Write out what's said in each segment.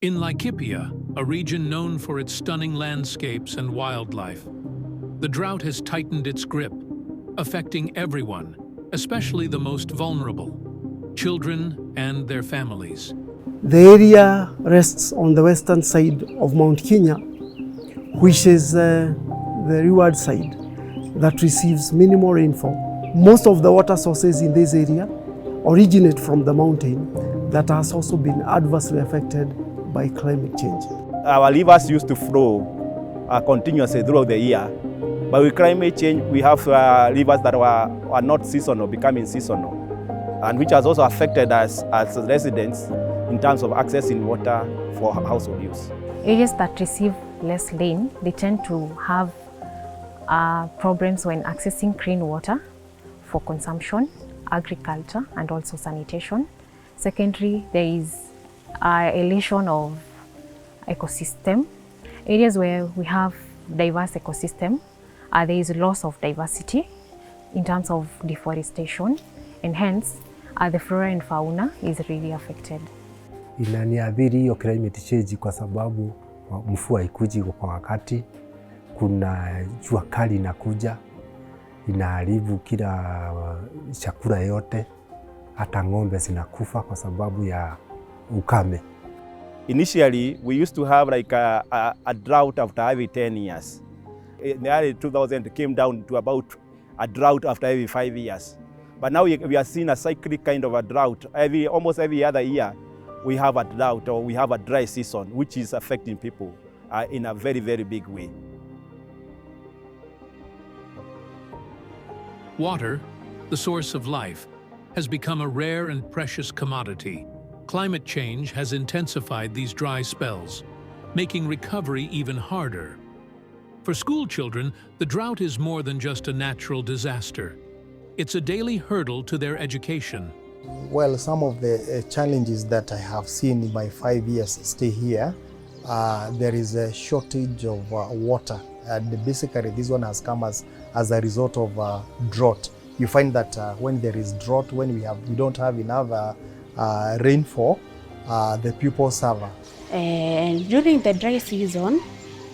In Laikipia, a region known for its stunning landscapes and wildlife, the drought has tightened its grip, affecting everyone, especially the most vulnerable, children and their families. The area rests on the western side of Mount Kenya, which is the leeward side that receives minimal rainfall. Most of the water sources in this area originate from the mountain that has also been adversely affected by climate change. Our rivers used to flow continuously throughout the year, but with climate change we have rivers that are not seasonal, becoming seasonal, and which has also affected us as residents in terms of accessing water for household use. Areas that receive less rain, they tend to have problems when accessing clean water for consumption, agriculture, and also sanitation. Secondly, there is a lesion of ecosystem. Areas where we have diverse ecosystem, there is loss of diversity in terms of deforestation, and hence the flora and fauna is really affected. Inaniadhiri hiyo climate change kwa sababu mvua haikuji kwa wakati, kuna jua kali inakuja, inaharibu kila chakula yote, hata ng'ombe zinakufa kwa sababu ya ukame. Initially, we used to have like a drought after every 10 years. In the early 2000s, it came down to about a drought after every 5 years. But now we are seeing a cyclic kind of a drought. Almost every other year, we have a drought or we have a dry season, which is affecting people in a very, very big way. Water, the source of life, has become a rare and precious commodity. Climate change has intensified these dry spells, making recovery even harder. For school children, the drought is more than just a natural disaster. It's a daily hurdle to their education. Well, some of the challenges that I have seen in my 5 years stay here, there is a shortage of water, and basically this one has come as a result of drought. You find that when there is drought, when we don't have enough rainfall, the pupils suffer. And during the dry season,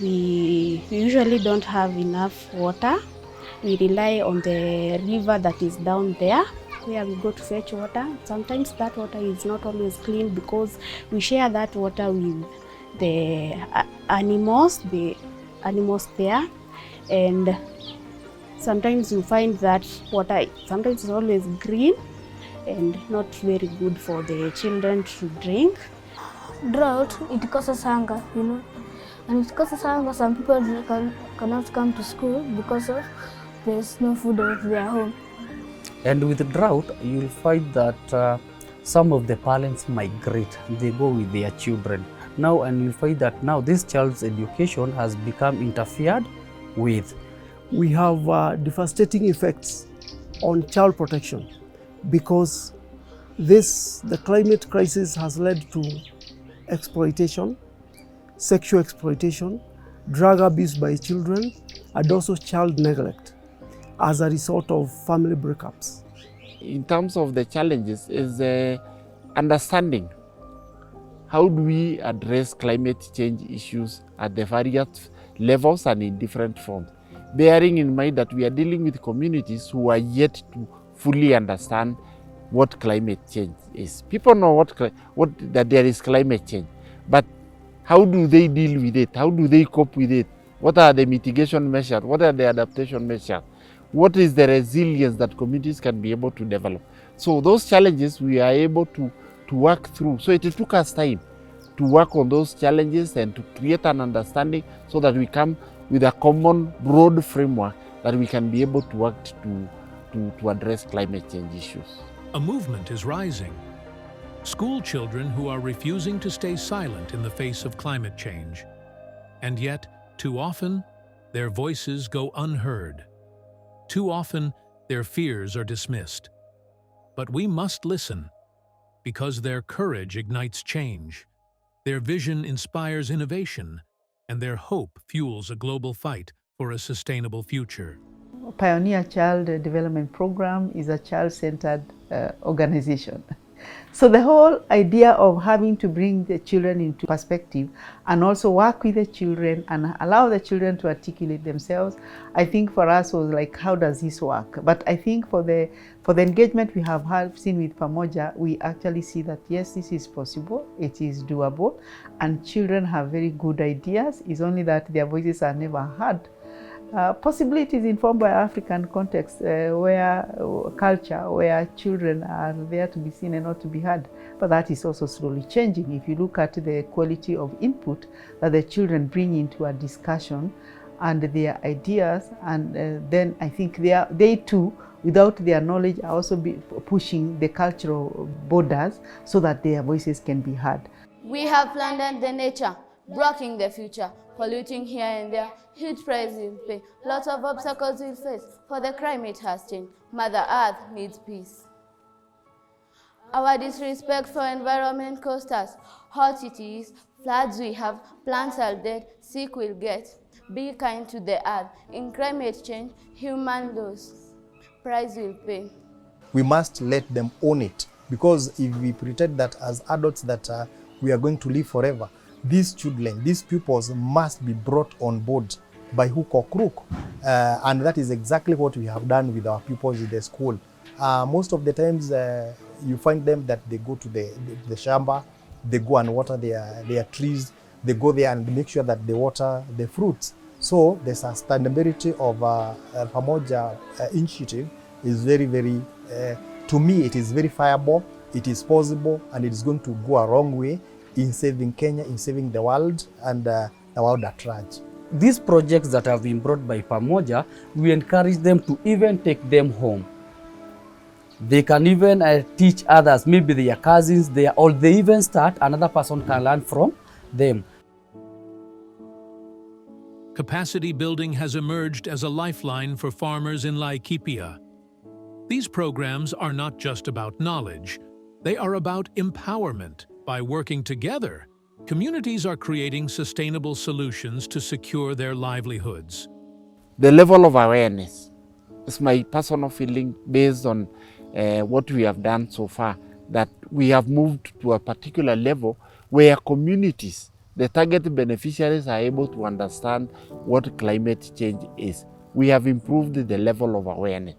we usually don't have enough water. We rely on the river that is down there, where we go to fetch water. Sometimes that water is not always clean because we share that water with the animals there, and sometimes you find that water sometimes is always green and not very good for the children to drink. Drought, it causes hunger, and it causes hunger. Some people cannot come to school because of there's no food at their home. And with drought, you'll find that some of the parents migrate, they go with their children. Now, and you'll find that now this child's education has become interfered with. We have devastating effects on child protection because the climate crisis has led to exploitation, sexual exploitation, drug abuse by children, and also child neglect as a result of family breakups. In terms of the challenges is understanding. How do we address climate change issues at the various levels and in different forms? Bearing in mind that we are dealing with communities who are yet to fully understand what climate change is. People know that there is climate change, but how do they deal with it? How do they cope with it? What are the mitigation measures? What are the adaptation measures? What is the resilience that communities can be able to develop? So those challenges we are able to work through. So it took us time to work on those challenges and to create an understanding so that we come with a common broad framework that we can be able to work to address climate change issues. A movement is rising. School children who are refusing to stay silent in the face of climate change. And yet, too often, their voices go unheard. Too often, their fears are dismissed. But we must listen, because their courage ignites change, their vision inspires innovation, and their hope fuels a global fight for a sustainable future. Pioneer Child Development Program is a child-centered organization. So the whole idea of having to bring the children into perspective and also work with the children and allow the children to articulate themselves, I think for us was like, how does this work? But I think for the engagement we have seen with Pamoja, we actually see that yes, this is possible, it is doable, and children have very good ideas. It's only that their voices are never heard. Possibly it is informed by African context, culture, where children are there to be seen and not to be heard. But that is also slowly changing. If you look at the quality of input that the children bring into a discussion and their ideas, and then I think they too, without their knowledge, are also pushing the cultural borders so that their voices can be heard. We have plundered the nature, blocking the future, polluting here and there, huge price will pay, lots of obstacles we'll face, for the climate has changed. Mother Earth needs peace. Our disrespect for environment cost us. Hot it is, floods we have, plants are dead, sick we'll get. Be kind to the earth. In climate change, human loss, price will pay. We must let them own it, because if we pretend that as adults that we are going to live forever, these children, these pupils must be brought on board by hook or crook. And that is exactly what we have done with our pupils in the school. Most of the times you find them that they go to the shamba, they go and water their trees, they go there and make sure that they water the fruits. So the sustainability of Pamoja initiative is very, very, to me it is verifiable, it is possible, and it is going to go a long way in saving Kenya, in saving the world and the world at large. These projects that have been brought by Pamoja, we encourage them to even take them home. They can even teach others, maybe their cousins, or they even start, another person can learn from them. Capacity building has emerged as a lifeline for farmers in Laikipia. These programs are not just about knowledge, they are about empowerment. By working together, communities are creating sustainable solutions to secure their livelihoods. The level of awareness is my personal feeling based on what we have done so far, that we have moved to a particular level where communities, the target beneficiaries, are able to understand what climate change is. We have improved the level of awareness.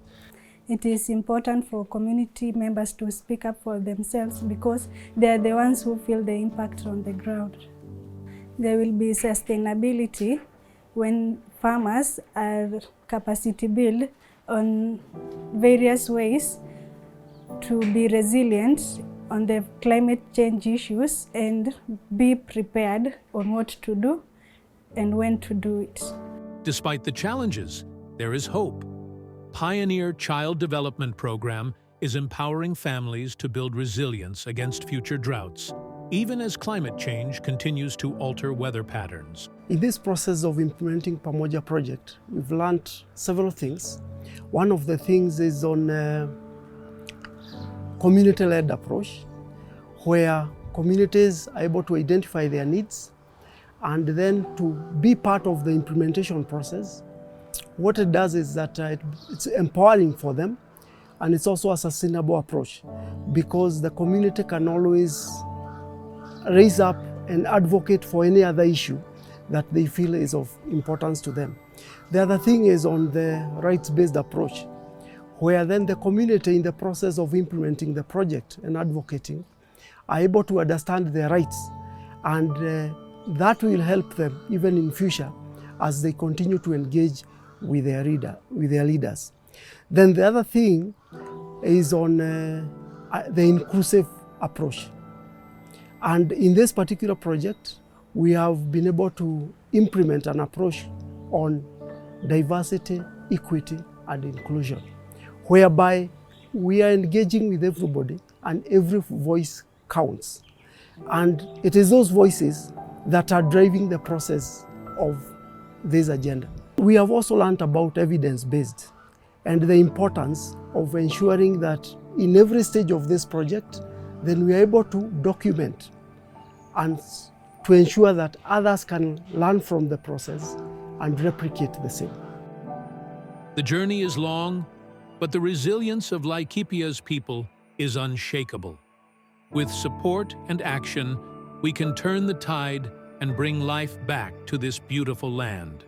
It is important for community members to speak up for themselves because they are the ones who feel the impact on the ground. There will be sustainability when farmers are capacity built on various ways to be resilient on the climate change issues and be prepared on what to do and when to do it. Despite the challenges, there is hope. Pioneer Child Development Program is empowering families to build resilience against future droughts, even as climate change continues to alter weather patterns. In this process of implementing Pamoja project, we've learned several things. One of the things is on community-led approach, where communities are able to identify their needs and then to be part of the implementation process. What it does is that it's empowering for them, and it's also a sustainable approach because the community can always raise up and advocate for any other issue that they feel is of importance to them. The other thing is on the rights-based approach, where then the community in the process of implementing the project and advocating are able to understand their rights, and that will help them even in future as they continue to engage with their leaders. Then the other thing is on the inclusive approach. And in this particular project, we have been able to implement an approach on diversity, equity, and inclusion, whereby we are engaging with everybody and every voice counts. And it is those voices that are driving the process of this agenda. We have also learned about evidence-based and the importance of ensuring that in every stage of this project, then we are able to document and to ensure that others can learn from the process and replicate the same. The journey is long, but the resilience of Laikipia's people is unshakable. With support and action, we can turn the tide and bring life back to this beautiful land.